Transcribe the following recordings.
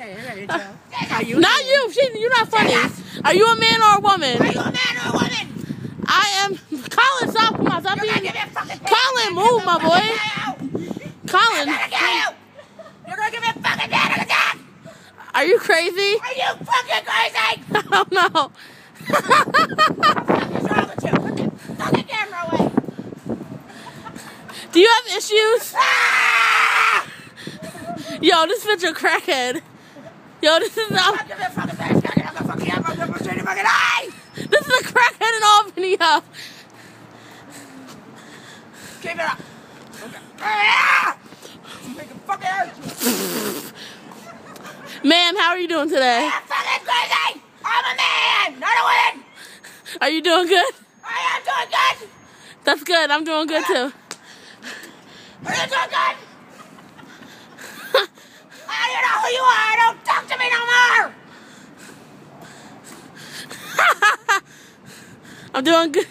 Okay, Not you. You're not funny. Are you a man or a woman? Are you a man or a woman? I am. Colin, stop. Come on, stop being. Colin, move, my boy. Colin. I'm gonna kill you. You're gonna give me a fucking panic attack. Are you crazy? Are you fucking crazy? I don't know. What's wrong with you? Put the fucking camera away. Do you have issues? Ah! Yo, this bitch a crackhead. Yo, this is I'm gonna give me a fucking panic attack. I'm gonna fucking have a straight in fucking eye. this is a crackhead in Albany, yo. Keep it up. Okay. Ah! Make a fucking hurt you. Ma'am, how are you doing today? I'm fucking crazy. I'm a man, not a woman. Are you doing good? I am doing good. That's good. I'm doing good too. Are you doing good? I don't know who you are. Don't talk to me no more. I'm doing good.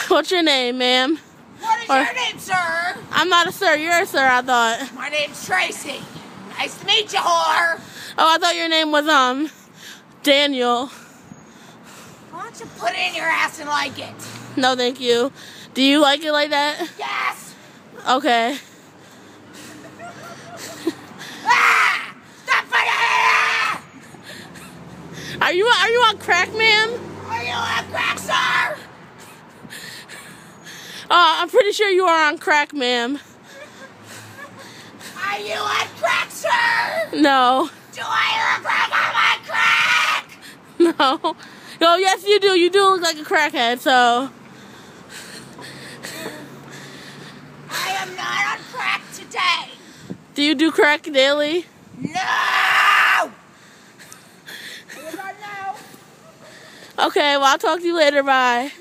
What's your name, ma'am? What is your name, sir? I'm not a sir. You're a sir, I thought. My name's Tracy. Nice to meet you, whore. Oh, I thought your name was, Daniel. Why don't you put it in your ass and like it? No, thank you. Do you like it like that? Yes. Okay. Ah! Stop fighting! Are you on crack, ma'am? Are you on crack, sir? I'm pretty sure you are on crack, ma'am. Are you on crack, sir? No. Do I look like I'm on crack? No. Oh, yes, you do. You do look like a crackhead, so. I am not on crack today. Do you do crack daily? No! Okay, well, I'll talk to you later. Bye.